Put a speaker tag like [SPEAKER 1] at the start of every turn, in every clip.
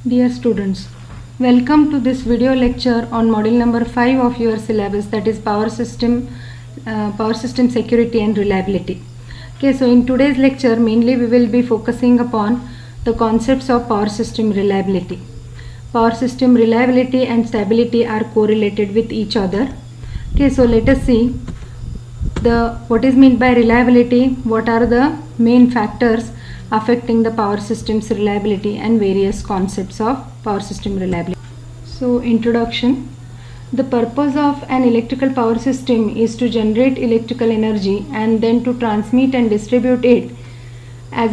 [SPEAKER 1] Dear students, welcome to this video lecture on module number 5 of your syllabus, that is power system security and reliability. Okay, so in today's lecture mainly we will be focusing upon the concepts of power system reliability. Power system reliability and stability are correlated with each other. Okay, so let us see what is meant by reliability, what are the main factors affecting the power system's reliability, and various concepts of power system reliability. So introduction. The purpose of an electrical power system is to generate electrical energy and then to transmit and distribute it as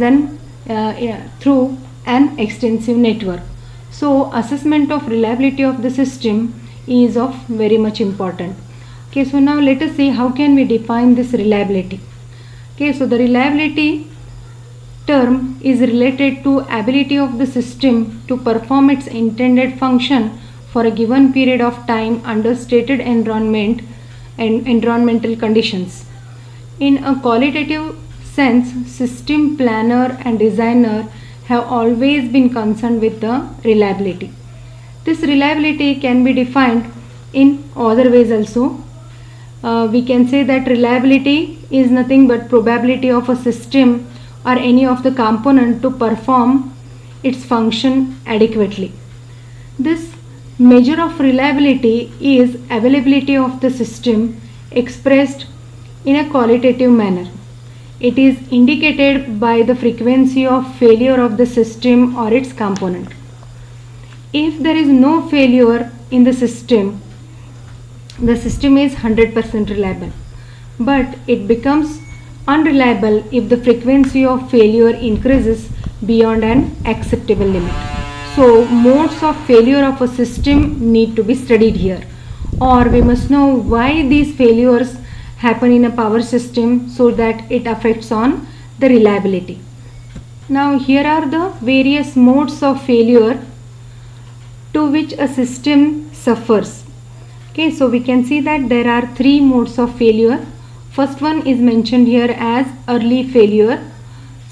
[SPEAKER 1] through an extensive network. So assessment of reliability of the system is of very much important. Okay, so now let us see how can we define this reliability. Okay, so the reliability term is related to ability of the system to perform its intended function for a given period of time under stated environment and environmental conditions. In a qualitative sense, system planner and designer have always been concerned with the reliability. This reliability can be defined in other ways also. We can say that reliability is nothing but probability of a system or any of the component to perform its function adequately. This measure of reliability is availability of the system expressed in a qualitative manner. It is indicated by the frequency of failure of the system or its component. If there is no failure in the system is 100% reliable, but it becomes unreliable if the frequency of failure increases beyond an acceptable limit. So modes of failure of a system need to be studied here, or we must know why these failures happen in a power system so that it affects on the reliability. Now here are the various modes of failure to which a system suffers. Okay, so we can see that there are three modes of failure. First one is mentioned here as early failure.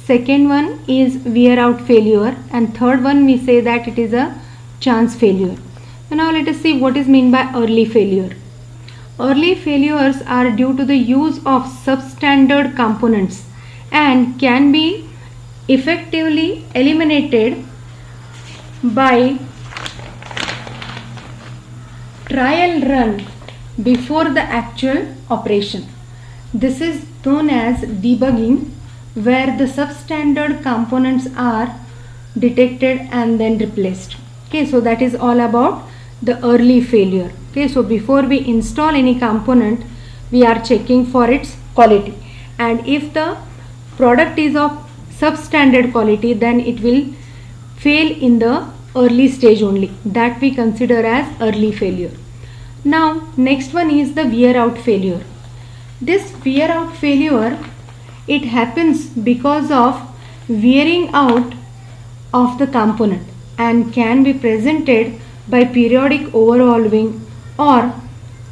[SPEAKER 1] Second one is wear out failure, and third one we say that it is a chance failure. So now let us see what is meant by early failure. Early failures are due to the use of substandard components and can be effectively eliminated by trial run before the actual operation. This is known as debugging, where the substandard components are detected and then replaced. Okay, so that is all about the early failure. Okay, so before we install any component, we are checking for its quality, and if the product is of substandard quality, then it will fail in the early stage only. That we consider as early failure. Now next one is the wear out failure. This wear out failure, it happens because of wearing out of the component and can be presented by periodic overhauling or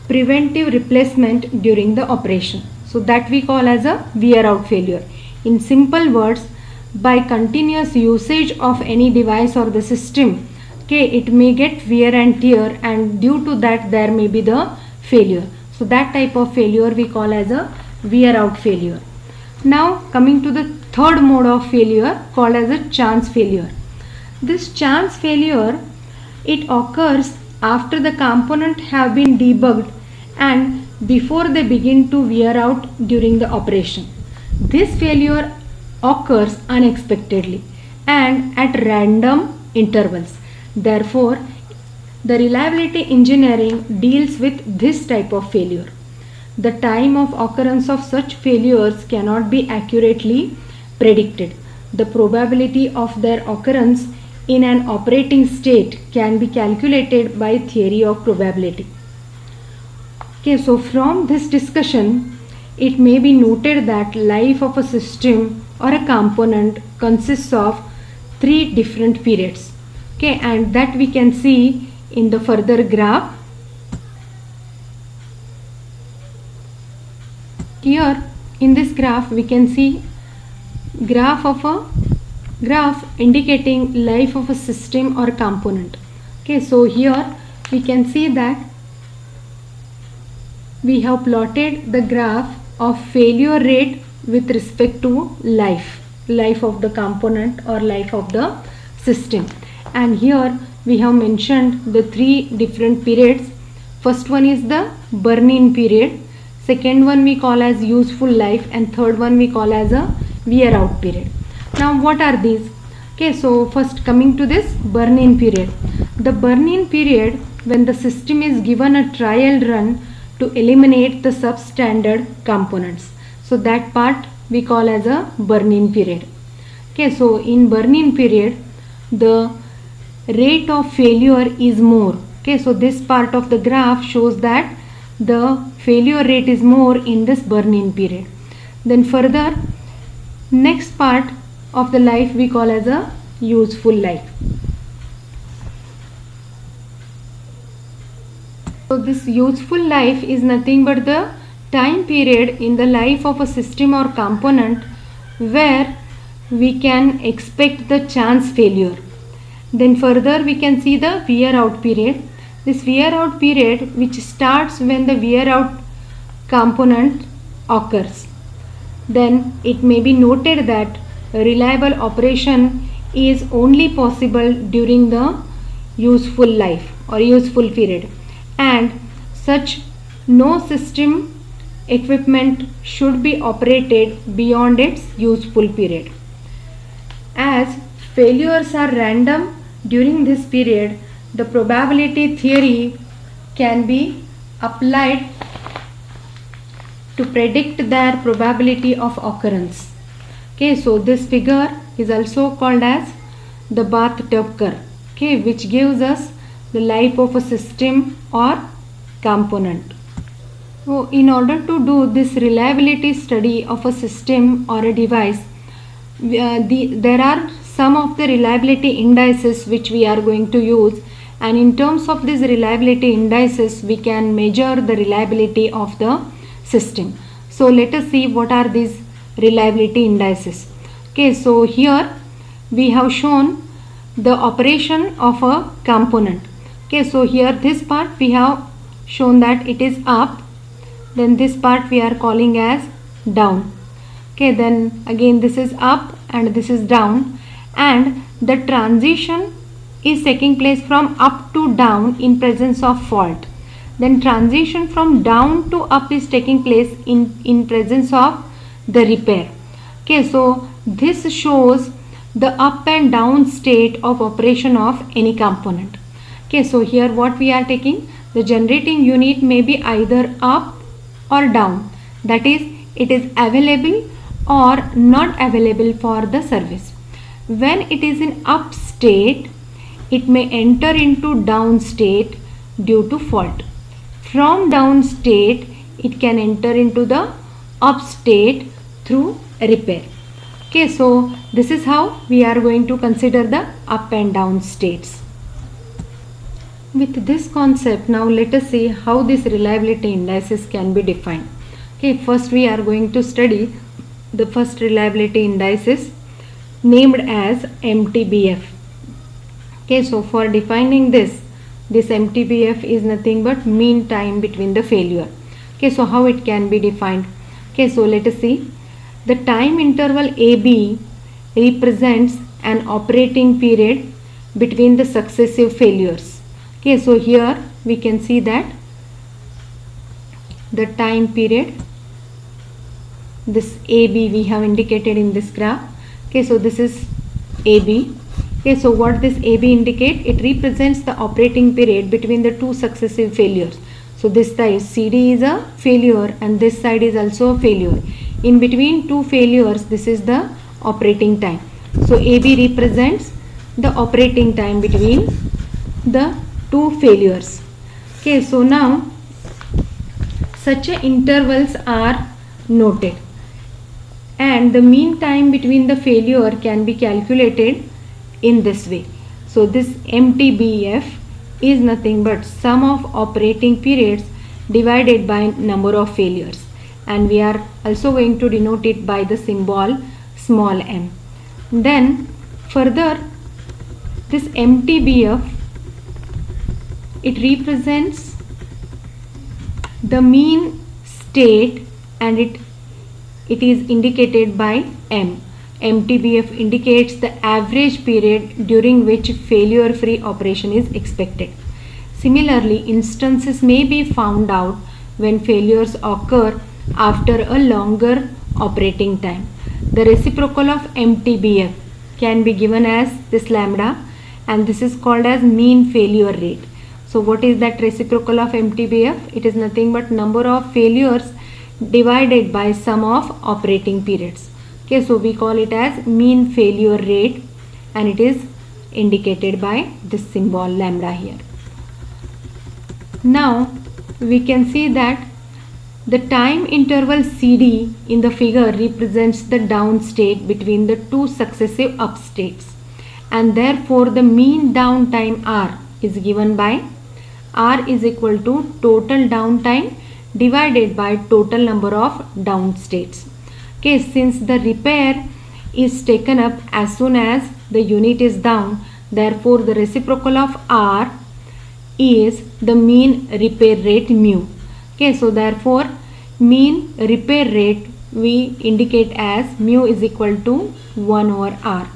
[SPEAKER 1] preventive replacement during the operation. So that we call as a wear out failure. In simple words, by continuous usage of any device or the system, okay, it may get wear and tear, and due to that there may be the failure. So that type of failure we call as a wear out failure. Now coming to the third mode of failure called as a chance failure. This chance failure, it occurs after the component have been debugged and before they begin to wear out during the operation. This failure occurs unexpectedly and at random intervals. Therefore, the reliability engineering deals with this type of failure. The time of occurrence of such failures cannot be accurately predicted. The probability of their occurrence in an operating state can be calculated by theory of probability. Okay, so from this discussion, it may be noted that life of a system or a component consists of three different periods. Okay, and that we can see in the further graph. Here in this graph we can see graph of a graph indicating life of a system or component. Okay, so here we can see that we have plotted the graph of failure rate with respect to life of the component or life of the system. And here we have mentioned the three different periods. First one is the burn-in period, second one we call as useful life, and third one we call as a wear out period. Now what are these? Okay, so first coming to this burn-in period. The burn-in period, when the system is given a trial run to eliminate the substandard components. So that part we call as a burn-in period. Okay, so in burn-in period the rate of failure is more. Okay, so this part of the graph shows that the failure rate is more in this burn-in period. Then further, next part of the life we call as a useful life. So this useful life is nothing but the time period in the life of a system or component where we can expect the chance failure. Then further we can see the wear out period. This wear out period which starts when the wear out component occurs. Then it may be noted that reliable operation is only possible during the useful life or useful period, and such no system equipment should be operated beyond its useful period. As failures are random during this period, the probability theory can be applied to predict their probability of occurrence. Okay, so this figure is also called as the bathtub curve, okay, which gives us the life of a system or component. So in order to do this reliability study of a system or a device, there are some of the reliability indices which we are going to use, and in terms of these reliability indices we can measure the reliability of the system. So let us see what are these reliability indices. Okay, so here we have shown the operation of a component. Okay, so here this part we have shown that it is up, then this part we are calling as down. Okay, then again this is up and this is down, and the transition is taking place from up to down in presence of fault. Then transition from down to up is taking place in presence of the repair. Okay, so this shows the up and down state of operation of any component. Okay, so here what we are taking, the generating unit may be either up or down, that is it is available or not available for the service. When it is in up state, it may enter into down state due to fault. From down state, it can enter into the up state through repair. Okay, so this is how we are going to consider the up and down states. With this concept, now let us see how these reliability indices can be defined. Okay, first we are going to study the first reliability indices named as MTBF. Okay, so for defining this MTBF is nothing but mean time between the failure. Okay, so how it can be defined? Okay, so let us see. The time interval AB represents an operating period between the successive failures. Okay, so here we can see that the time period, this AB we have indicated in this graph. Okay, so this is AB. Okay, so what this AB indicate? It represents the operating period between the two successive failures. So this side CD is a failure and this side is also a failure. In between two failures, this is the operating time. So AB represents the operating time between the two failures. Okay, so now such intervals are noted and the mean time between the failure can be calculated in this way. So this MTBF is nothing but sum of operating periods divided by number of failures, and we are also going to denote it by the symbol small m. Then Further, this MTBF, it represents the mean state and it is indicated by M. MTBF indicates the average period during which failure-free operation is expected. Similarly, instances may be found out when failures occur after a longer operating time. The reciprocal of MTBF can be given as this lambda, and this is called as mean failure rate. So what is that reciprocal of MTBF? It is nothing but number of failures divided by sum of operating periods. Okay, so we call it as mean failure rate, and it is indicated by this symbol lambda here. Now we can see that the time interval CD in the figure represents the down state between the two successive up states, and therefore the mean downtime R is given by R is equal to total downtime divided by total number of down states. Okay, since the repair is taken up as soon as the unit is down, therefore the reciprocal of R is the mean repair rate mu. Okay, so therefore mean repair rate we indicate as mu is equal to 1 over R.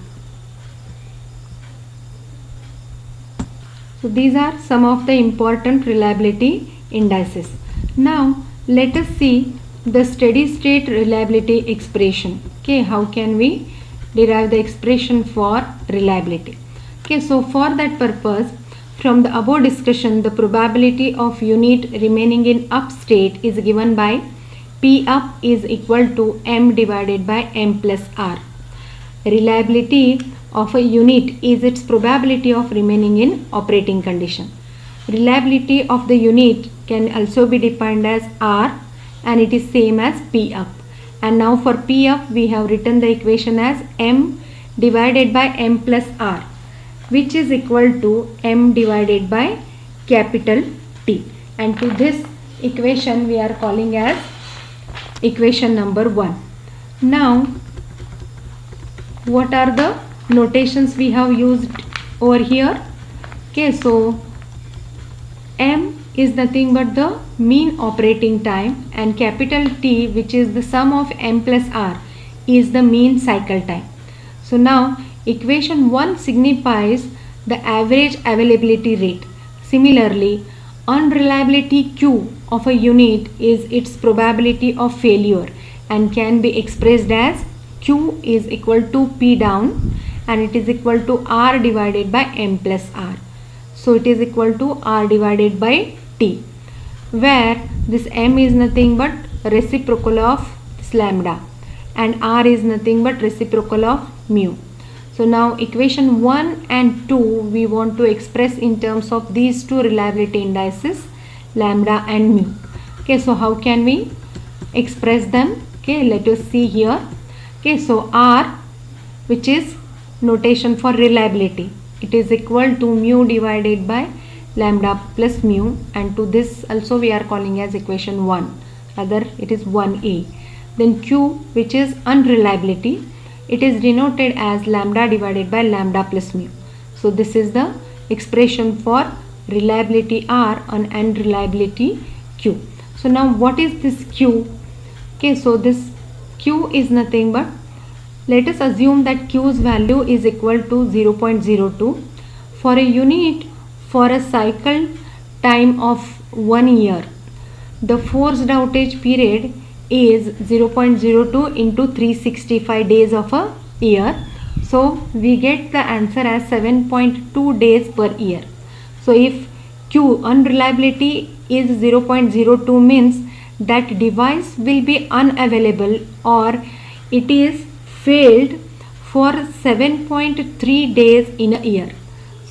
[SPEAKER 1] So these are some of the important reliability indices. Now let us see the steady state reliability expression. Okay, how can we derive the expression for reliability? Okay, so for that purpose, from the above discussion, the probability of unit remaining in up state is given by P up is equal to M divided by M plus R. Reliability of a unit is its probability of remaining in operating condition. Reliability of the unit can also be defined as R, and it is same as P up. And now for P up we have written the equation as M divided by M plus R, which is equal to M divided by capital T, and to this equation we are calling as equation number 1. Now what are the notations we have used over here? Okay, so M is nothing but the mean operating time, and capital T, which is the sum of M plus R, is the mean cycle time. So now equation 1 signifies the average availability rate. Similarly, unreliability Q of a unit is its probability of failure and can be expressed as Q is equal to P down, and it is equal to R divided by M plus R. So it is equal to R divided by T, where this M is nothing but reciprocal of this lambda and R is nothing but reciprocal of mu. So now equation 1 and 2 we want to express in terms of these two reliability indices, lambda and mu. Okay, so how can we express them? Okay, let us see here. Okay, so R, which is notation for reliability, it is equal to mu divided by lambda plus mu, and to this also we are calling as equation 1, rather it is 1a. Then Q, which is unreliability, it is denoted as lambda divided by lambda plus mu. So this is the expression for reliability R and unreliability Q. So now what is this Q? Okay, so this Q is nothing but, let us assume that Q's value is equal to 0.02 for a unit for a cycle time of 1 year. The forced outage period is 0.02 into 365 days of a year. So we get the answer as 7.2 days per year. So if Q unreliability is 0.02 means that device will be unavailable or it is failed for 7.3 days in a year.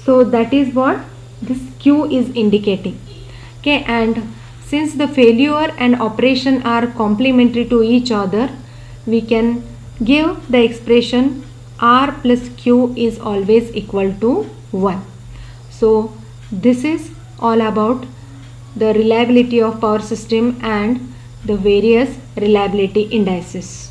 [SPEAKER 1] So that is what this Q is indicating. Okay, and since the failure and operation are complementary to each other, we can give the expression R plus Q is always equal to 1. So this is all about the reliability of power system and the various reliability indices.